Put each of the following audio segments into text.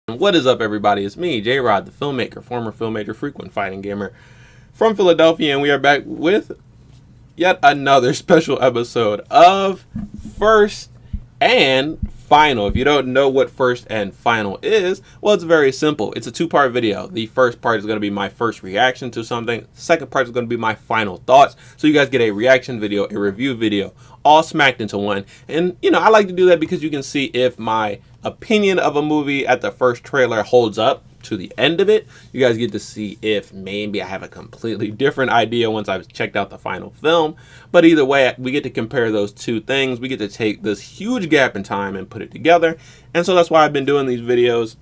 What is up, everybody? It's me, Jrod, the filmmaker, former filmmaker, frequent fighting gamer from Philadelphia, and we are back with yet another special episode of First and Final. If you don't know what First and Final is, well, it's very simple. It's a two-part video. The first part is going to be my first reaction to something. The second part is going to be my final thoughts. So you guys get a reaction video, a review video, all smacked into one. And, you know, I like to do that because you can see if my opinion of a movie at the first trailer holds up to the end of it. You guys get to see if maybe I have a completely different idea once I've checked out the final film. But either way, we get to compare those two things. We get to take this huge gap in time and put it together. And so that's why I've been doing these videos.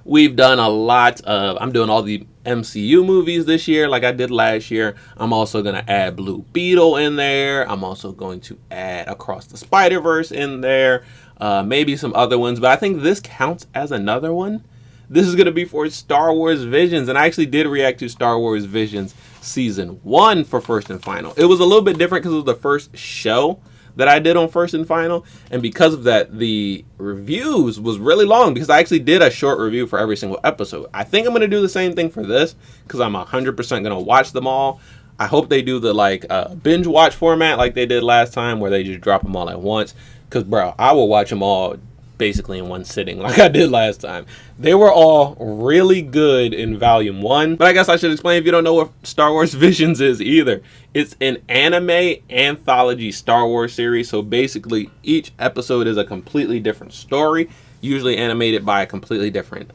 We've done a lot of, I'm doing all the MCU movies this year like I did last year. I'm also going to add Blue Beetle in there. I'm also going to add Across the Spider-Verse in there. Maybe some other ones, but I think this counts as another one. This is going to be for Star Wars Visions, and I actually did react to Star Wars Visions Season 1 for First and Final. It was a little bit different because it was the first show that I did on First and Final, and because of that, the reviews was really long because I actually did a short review for every single episode. I think I'm going to do the same thing for this because I'm 100% going to watch them all. I hope they do the binge watch format like they did last time where they just drop them all at once. Because, bro, I will watch them all basically in one sitting like I did last time. They were all really good in Volume 1. But I guess I should explain if you don't know what Star Wars Visions is either. It's an anime anthology Star Wars series. So basically, each episode is a completely different story, usually animated by a completely different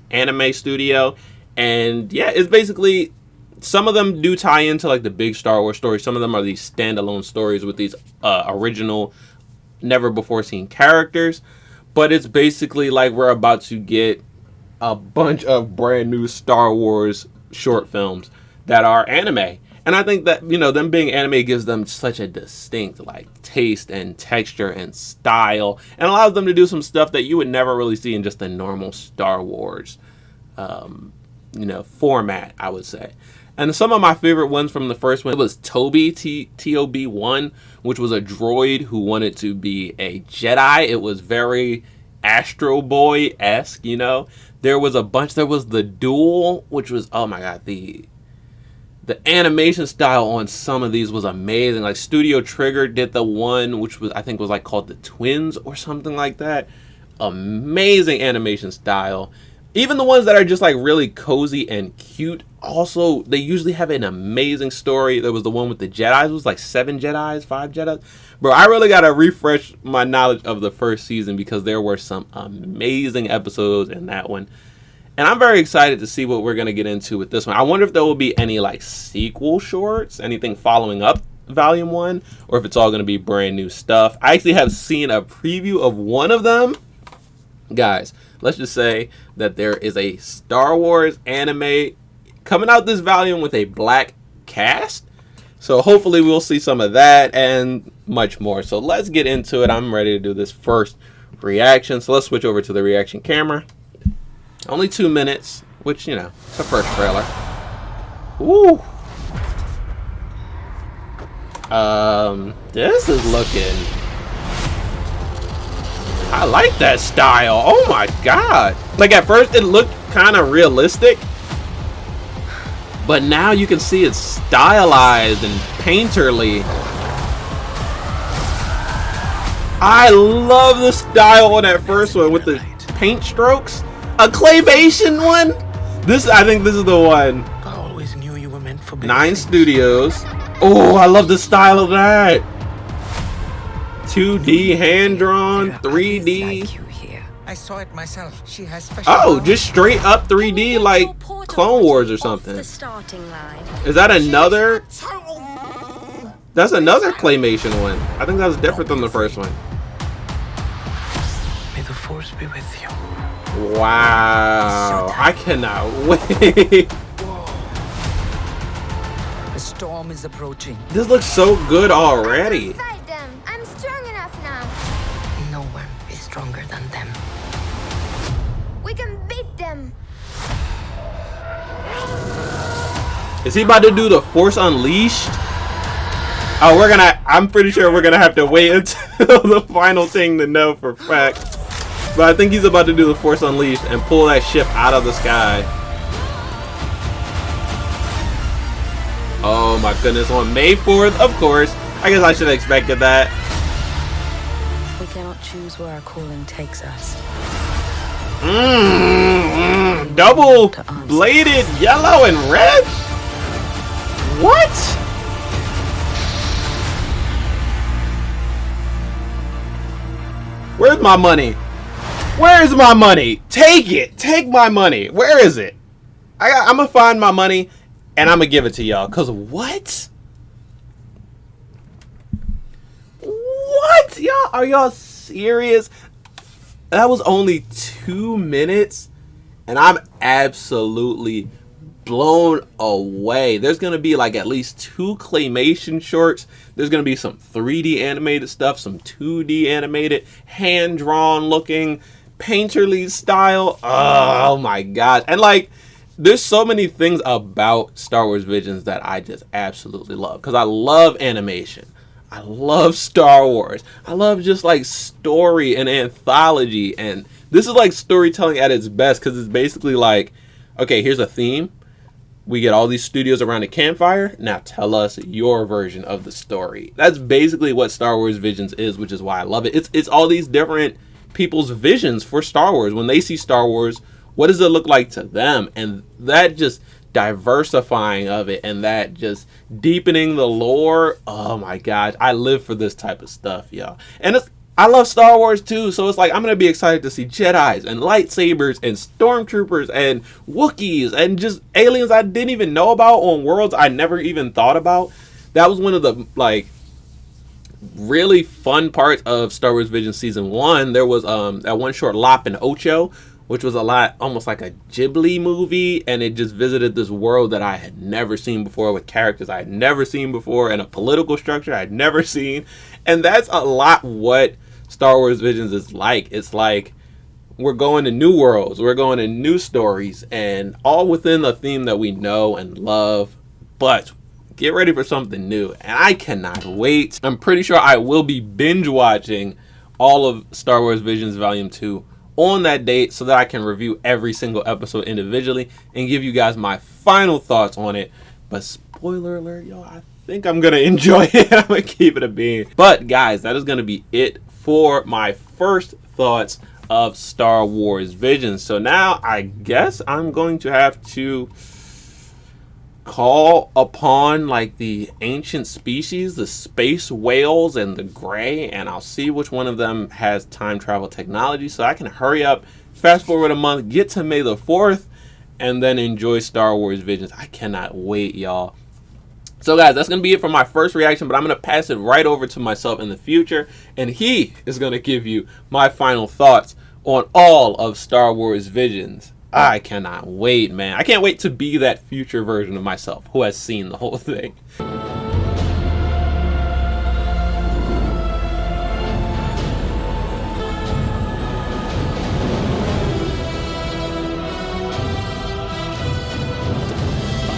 anime studio. And, yeah, it's basically, some of them do tie into, like, the big Star Wars stories. Some of them are these standalone stories with these original, never before seen characters, but it's basically like we're about to get a bunch of brand new Star Wars short films that are anime. And I think that, you know, them being anime gives them such a distinct like taste and texture and style, and allows them to do some stuff that you would never really see in just the normal Star Wars format, I would say. And some of my favorite ones from the first one was Toby, T-O-B-1, which was a droid who wanted to be a Jedi. It was very Astro Boy-esque, you know. There was a bunch. There was the Duel, which was, oh my god, the animation style on some of these was amazing. Like Studio Trigger did the one, which was, I think was like called the Twins or something like that. Amazing animation style. Even the ones that are just like really cozy and cute, also, they usually have an amazing story. There was the one with the Jedis. It was like 7 Jedis, 5 Jedis. Bro, I really got to refresh my knowledge of the first season because there were some amazing episodes in that one. And I'm very excited to see what we're going to get into with this one. I wonder if there will be any like sequel shorts, anything following up Volume 1, or if it's all going to be brand new stuff. I actually have seen a preview of one of them. Guys, let's just say that there is a Star Wars anime coming out this volume with a black cast. So hopefully we'll see some of that and much more. So let's get into it. I'm ready to do this first reaction. So let's switch over to the reaction camera. Only 2 minutes, which, you know, it's the first trailer. Ooh. This is looking... I like that style. Oh my god. Like at first it looked kind of realistic, but now you can see it's stylized and painterly. I love the style on that first one with the paint strokes. A claymation one. I think this is the one. I always knew you were meant for 9 Studios. Oh, I love the style of that. 2D hand-drawn, 3D. I saw it myself. She has special. Oh, just straight up 3D like Clone Wars or something. Is that another? That's another claymation one. I think that's different than the first one. May the Force be with you. Wow. I cannot wait. The storm is approaching. This looks so good already. I'm strong enough now. No one is stronger than them. We can beat them. Is he about to do the Force Unleashed? Oh, I'm pretty sure we're gonna have to wait until the final thing to know for fact. But I think he's about to do the Force Unleashed and pull that ship out of the sky. Oh my goodness, on May 4th, of course. I guess I should have expected that. We cannot choose where our calling takes us. Double bladed yellow and red? What? Where's my money? Where's my money? Take it. Take my money. Where is it? I'm gonna find my money and I'm gonna give it to y'all. Cause what? What? Y'all, are y'all serious? That was only 2 minutes and I'm absolutely blown away. There's gonna be like at least 2 claymation shorts. There's gonna be some 3D animated stuff, some 2D animated, hand-drawn looking, painterly style. Oh my god. And like, there's so many things about Star Wars Visions that I just absolutely love. Because I love animation. I love Star Wars. I love just like story and anthology. And this is like storytelling at its best. Because it's basically like, okay, here's a theme. We get all these studios around a campfire. Now tell us your version of the story. That's basically what Star Wars Visions is, which is why I love it. It's all these different people's visions for Star Wars. When they see Star Wars, what does it look like to them? And that just diversifying of it and that just deepening the lore. Oh my gosh, I live for this type of stuff, y'all. And I love Star Wars too, so it's like I'm gonna be excited to see Jedis and lightsabers and stormtroopers and Wookiees and just aliens I didn't even know about on worlds I never even thought about. That was one of the like really fun parts of Star Wars Vision Season 1. There was that one short Lop and Ocho, which was a lot almost like a Ghibli movie, and it just visited this world that I had never seen before with characters I had never seen before and a political structure I had never seen. And that's a lot what Star Wars Visions is like. It's like we're going to new worlds, we're going to new stories, and all within the theme that we know and love, but get ready for something new. And I cannot wait. I'm pretty sure I will be binge watching all of Star Wars Visions Volume 2 on that date so that I can review every single episode individually and give you guys my final thoughts on it. But spoiler alert, y'all, I think I'm gonna enjoy it. I'm gonna keep it a bean. But guys, that is gonna be it for my first thoughts of Star Wars Visions. So now I guess I'm going to have to call upon like the ancient species, the space whales and the gray, and I'll see which one of them has time travel technology so I can hurry up, fast forward a month, get to May the 4th, and then enjoy Star Wars Visions. I cannot wait, y'all. So guys, that's going to be it for my first reaction, but I'm going to pass it right over to myself in the future, and he is going to give you my final thoughts on all of Star Wars Visions. I cannot wait, man. I can't wait to be that future version of myself who has seen the whole thing.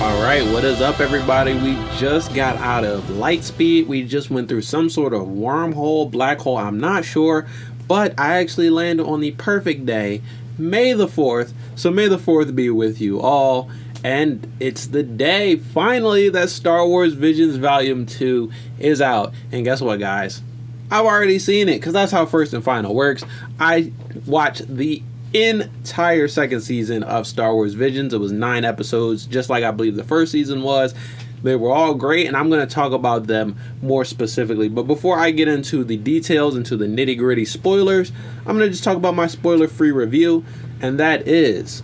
Alright, what is up everybody? We just got out of Lightspeed. We just went through some sort of wormhole, black hole, I'm not sure. But I actually landed on the perfect day, May the 4th. So may the 4th be with you all. And it's the day, finally, that Star Wars Visions Volume 2 is out. And guess what, guys? I've already seen it, because that's how First and Final works. I watched the entire second season of Star Wars Visions. It was 9 episodes, just like I believe the first season was. They were all great, and I'm going to talk about them more specifically. But before I get into the details, into the nitty-gritty spoilers, I'm going to just talk about my spoiler-free review, and that is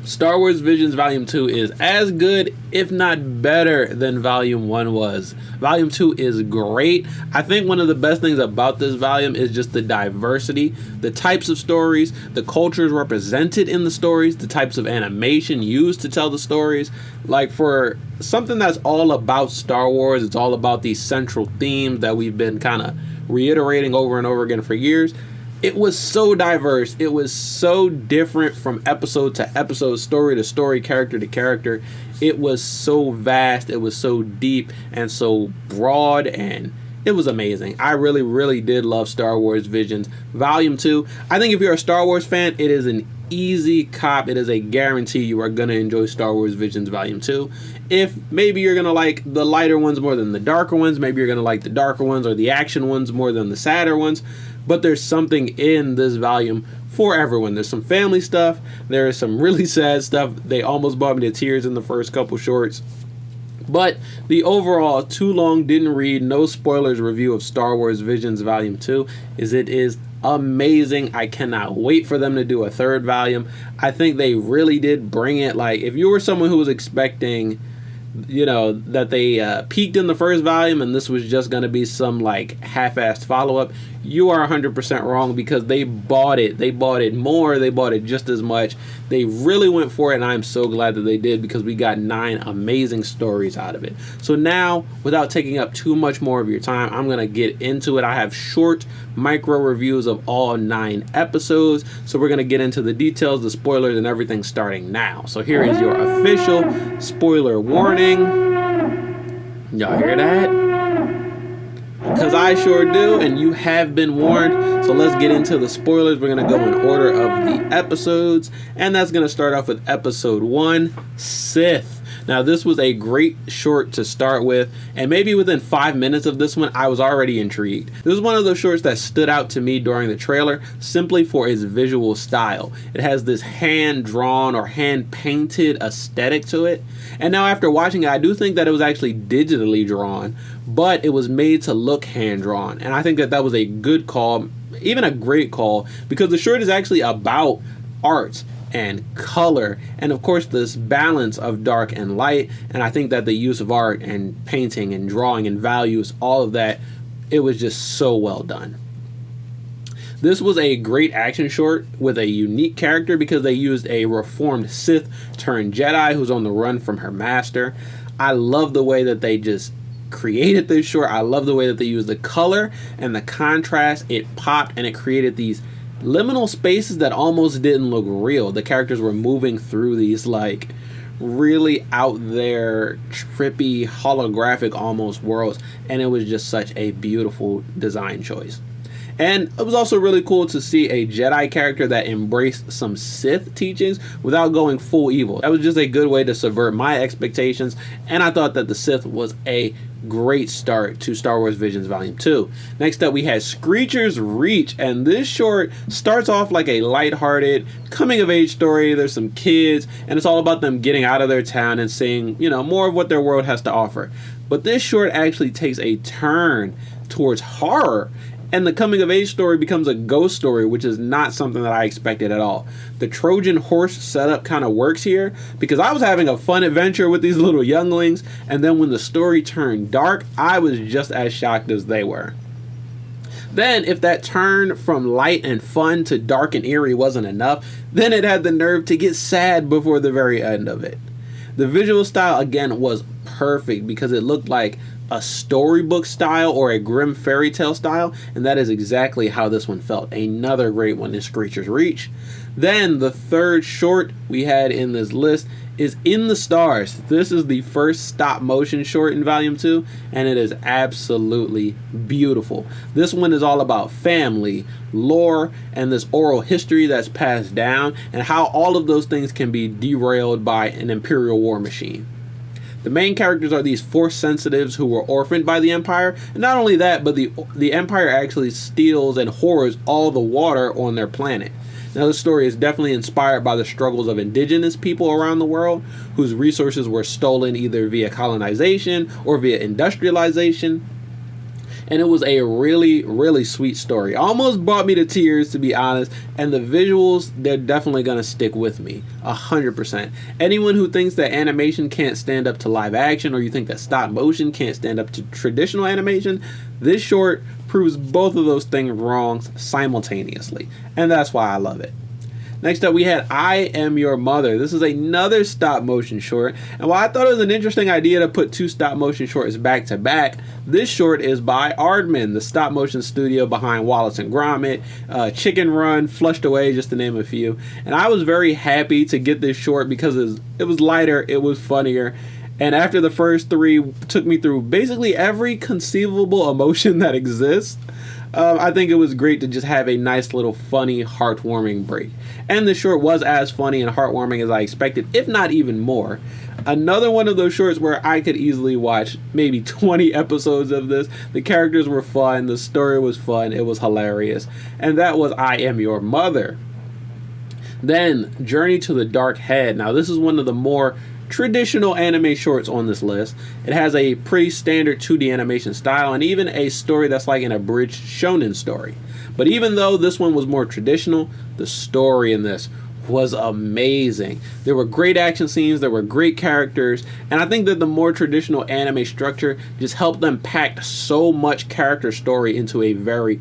Star Wars Visions Volume 2 is as good, if not better, than Volume 1 was. Volume 2 is great. I think one of the best things about this volume is just the diversity, the types of stories, the cultures represented in the stories, the types of animation used to tell the stories. Like, for something that's all about Star Wars, it's all about these central themes that we've been kind of reiterating over and over again for years. It was so diverse. It was so different from episode to episode, story to story, character to character. It was so vast. It was so deep and so broad and it was amazing. I really, really did love Star Wars Visions Volume 2. I think if you're a Star Wars fan, it is an easy cop. It is a guarantee you are going to enjoy Star Wars Visions Volume 2. If maybe you're going to like the lighter ones more than the darker ones, maybe you're going to like the darker ones or the action ones more than the sadder ones, but there's something in this volume for everyone. There's some family stuff. There is some really sad stuff. They almost brought me to tears in the first couple shorts. But the overall too long didn't read, no spoilers review of Star Wars Visions Volume 2 is amazing. I cannot wait for them to do a third volume. I think they really did bring it. Like, if you were someone who was expecting, you know, that they peaked in the first volume and this was just going to be some like half-assed follow-up, you are 100% wrong, because they bought it. They bought it more. They bought it just as much. They really went for it, and I'm so glad that they did, because we got 9 amazing stories out of it. So now, without taking up too much more of your time, I'm going to get into it. I have short micro reviews of all 9 episodes, so we're going to get into the details, the spoilers, and everything starting now. So here is your official spoiler warning. Y'all hear that? Because I sure do, and you have been warned. So let's get into the spoilers. We're going to go in order of the episodes, and that's going to start off with episode 1, Sith. Now, this was a great short to start with, and maybe within 5 minutes of this one, I was already intrigued. This is one of those shorts that stood out to me during the trailer simply for its visual style. It has this hand-drawn or hand-painted aesthetic to it, and now after watching it, I do think that it was actually digitally drawn, but it was made to look hand-drawn, and I think that that was a good call, even a great call, because the short is actually about art and color, and of course this balance of dark and light. And I think that the use of art and painting and drawing and values, all of that, it was just so well done. This was a great action short with a unique character, because they used a reformed Sith turned Jedi who's on the run from her master. I love the way that they just created this short. I love the way that they used the color and the contrast. It popped, and it created these liminal spaces that almost didn't look real. The characters were moving through these like really out there, trippy, holographic almost worlds, and it was just such a beautiful design choice. And it was also really cool to see a Jedi character that embraced some Sith teachings without going full evil. That was just a good way to subvert my expectations, and I thought that the Sith was a great start to Star Wars Visions Volume 2. Next up, we had Screecher's Reach, and this short starts off like a lighthearted coming-of-age story. There's some kids, and it's all about them getting out of their town and seeing, you know, more of what their world has to offer. But this short actually takes a turn towards horror, and the coming-of-age story becomes a ghost story, which is not something that I expected at all. The Trojan horse setup kind of works here, because I was having a fun adventure with these little younglings, and then when the story turned dark, I was just as shocked as they were. Then, if that turn from light and fun to dark and eerie wasn't enough, then it had the nerve to get sad before the very end of it. The visual style, again, was perfect, because it looked like a storybook style or a grim fairy tale style, and that is exactly how this one felt. Another great one is Screecher's Reach. Then the third short we had in this list is In the Stars. This is the first stop motion short in Volume 2, and it is absolutely beautiful. This one is all about family, lore, and this oral history that's passed down, and how all of those things can be derailed by an Imperial war machine. The main characters are these Force sensitives who were orphaned by the Empire, and not only that, but the Empire actually steals and hoards all the water on their planet. Now, this story is definitely inspired by the struggles of indigenous people around the world, whose resources were stolen either via colonization or via industrialization. And it was a really, really sweet story. Almost brought me to tears, to be honest. And the visuals, they're definitely going to stick with me 100%. Anyone who thinks that animation can't stand up to live action, or you think that stop motion can't stand up to traditional animation, this short proves both of those things wrong simultaneously. And that's why I love it. Next up, we had I Am Your Mother. This is another stop motion short. And while I thought it was an interesting idea to put 2 stop motion shorts back to back, this short is by Aardman, the stop motion studio behind Wallace and Gromit, Chicken Run, Flushed Away, just to name a few. And I was very happy to get this short because it was lighter, it was funnier, And after the first 3 took me through basically every conceivable emotion that exists, I think it was great to just have a nice little funny, heartwarming break. And the short was as funny and heartwarming as I expected, if not even more. Another one of those shorts where I could easily watch maybe 20 episodes of this. The characters were fun, the story was fun, it was hilarious. And that was I Am Your Mother. Then, Journey to the Dark Head. Now, this is one of the more traditional anime shorts on this list. It has a pretty standard 2D animation style and even a story that's like an abridged shonen story. But even though this one was more traditional, the story in this was amazing. There were great action scenes, there were great characters, and I think that the more traditional anime structure just helped them pack so much character story into a very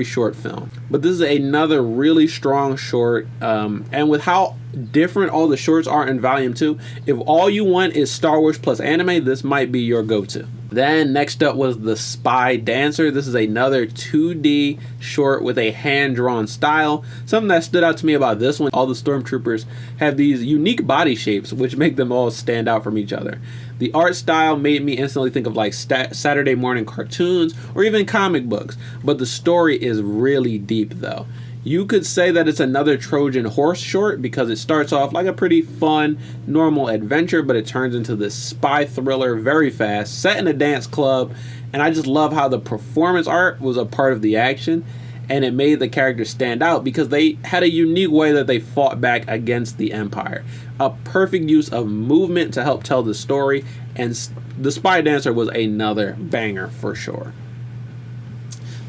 short film. But this is another really strong short, and with how different all the shorts are in volume 2, if all you want is Star Wars plus anime, this might be your go-to. Then next up was The Spy Dancer. This is another 2D short with a hand-drawn style. Something that stood out to me about this one, all the stormtroopers have these unique body shapes which make them all stand out from each other. The art style made me instantly think of like Saturday morning cartoons or even comic books, but the story is really deep though. You could say that it's another Trojan horse short because it starts off like a pretty fun, normal adventure, but it turns into this spy thriller very fast, set in a dance club, and I just love how the performance art was a part of the action, and it made the characters stand out because they had a unique way that they fought back against the Empire. A perfect use of movement to help tell the story, and The Spy Dancer was another banger for sure.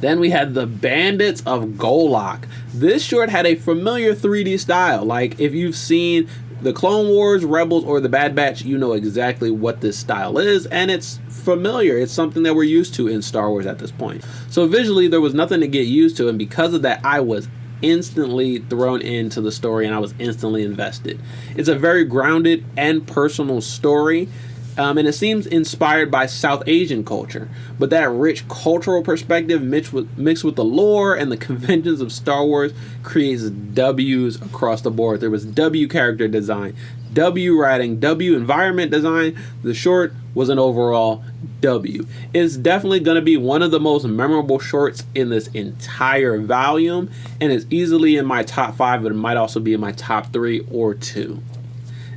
Then we had The Bandits of Golak. This short had a familiar 3D style. Like if you've seen the Clone Wars, Rebels, or the Bad Batch, you know exactly what this style is, and it's familiar. It's something that we're used to in Star Wars at this point. So visually, there was nothing to get used to, and because of that, I was instantly thrown into the story and I was instantly invested. It's a very grounded and personal story. And it seems inspired by South Asian culture, but that rich cultural perspective mixed with the lore and the conventions of Star Wars creates W's across the board. There was W character design, W writing, W environment design. The short was an overall W. It's definitely going to be one of the most memorable shorts in this entire volume, and it's easily in my top 5, but it might also be in my top 3 or 2.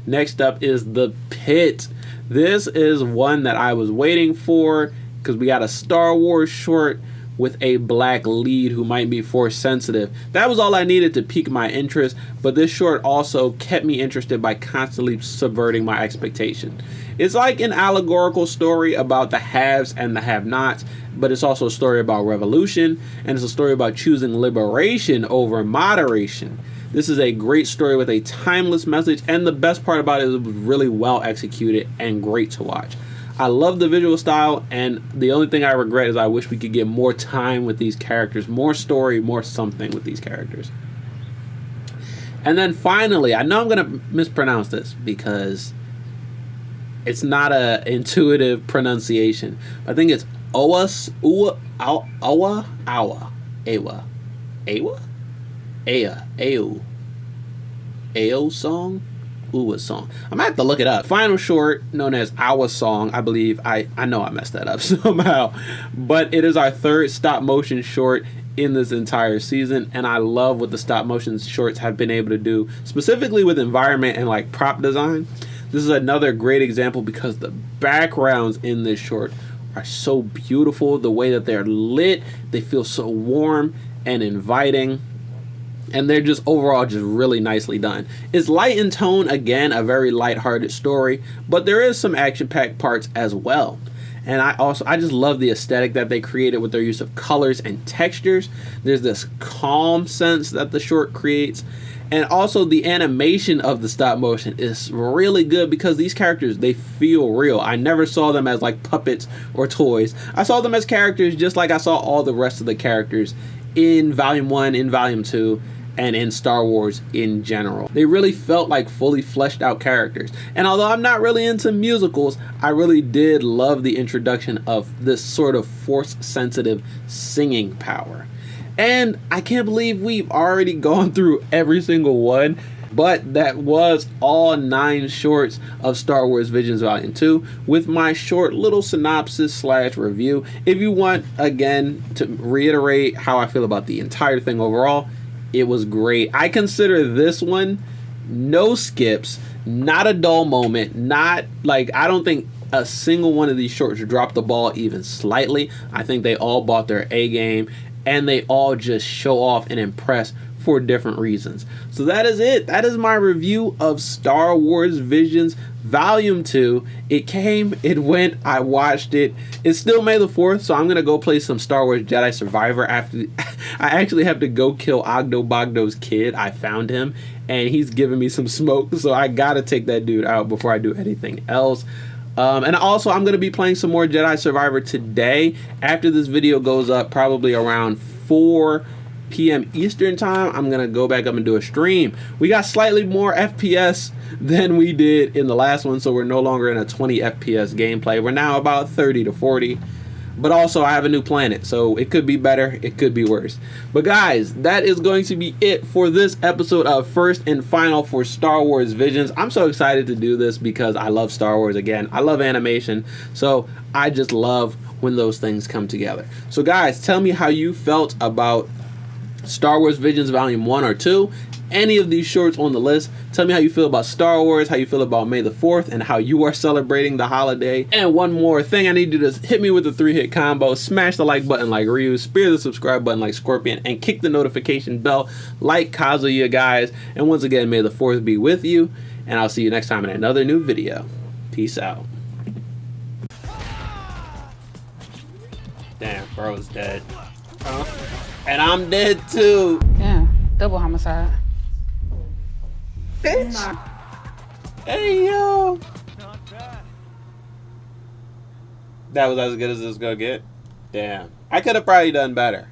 Next up is The Pit. This is one that I was waiting for because we got a Star Wars short with a black lead who might be force sensitive. That was all I needed to pique my interest, but this short also kept me interested by constantly subverting my expectation. It's like an allegorical story about the haves and the have-nots, but it's also a story about revolution, and it's a story about choosing liberation over moderation. This is a great story with a timeless message, and the best part about it is it was really well executed and great to watch. I love the visual style, and the only thing I regret is I wish we could get more time with these characters, more story, more something with these characters. And then finally, I know I'm going to mispronounce this because it's not a intuitive pronunciation. I think it's Awa, Ao song? Uwa song. I'm gonna have to look it up. Final short, known as Our Song, I believe. I know I messed that up somehow. But it is our 3rd stop motion short in this entire season, and I love what the stop motion shorts have been able to do, specifically with environment and like prop design. This is another great example because the backgrounds in this short are so beautiful. The way that they're lit, they feel so warm and inviting, and they're just overall just really nicely done. It's light in tone, again, a very lighthearted story, but there is some action-packed parts as well. And I just love the aesthetic that they created with their use of colors and textures. There's this calm sense that the short creates. And also the animation of the stop motion is really good because these characters, they feel real. I never saw them as like puppets or toys. I saw them as characters just like I saw all the rest of the characters in Volume 1, in Volume 2, and in Star Wars in general. They really felt like fully fleshed out characters. And although I'm not really into musicals, I really did love the introduction of this sort of force-sensitive singing power. And I can't believe we've already gone through every single one. But that was all 9 shorts of Star Wars Visions Volume 2 with my short little synopsis / review. If you want, again, to reiterate how I feel about the entire thing overall, it was great. I consider this one no skips, not a dull moment, not like, I don't think a single one of these shorts dropped the ball even slightly. I think they all bought their A game, and they all just show off and impress for different reasons. So that is it. That is my review of Star Wars Visions Volume 2. It came, it went, I watched it. It's still May the 4th, so I'm going to go play some Star Wars Jedi Survivor after. I actually have to go kill Ogdo Bogdo's kid. I found him, and he's giving me some smoke, so I got to take that dude out before I do anything else. And also, I'm going to be playing some more Jedi Survivor today. After this video goes up, probably around 4 p.m. Eastern time, I'm going to go back up and do a stream. We got slightly more FPS than we did in the last one, so we're no longer in a 20 FPS gameplay. We're now about 30 to 40. But also, I have a new planet, so it could be better, it could be worse. But guys, that is going to be it for this episode of First and Final for Star Wars Visions. I'm so excited to do this because I love Star Wars again. I love animation, so I just love when those things come together. So guys, tell me how you felt about Star Wars Visions Volume 1 or 2. Any of these shorts on the list. Tell me how you feel about Star Wars, how you feel about May the 4th, and how you are celebrating the holiday. And one more thing, I need you to hit me with the 3-hit combo, smash the like button like Ryu, spear the subscribe button like Scorpion, and kick the notification bell like Kazuya, guys. And once again, May the 4th be with you, and I'll see you next time in another new video. Peace out. Damn, bro's dead. And I'm dead too. Yeah, double homicide. Bitch. Hey, yo. That was as good as this gonna get. Damn. I could have probably done better.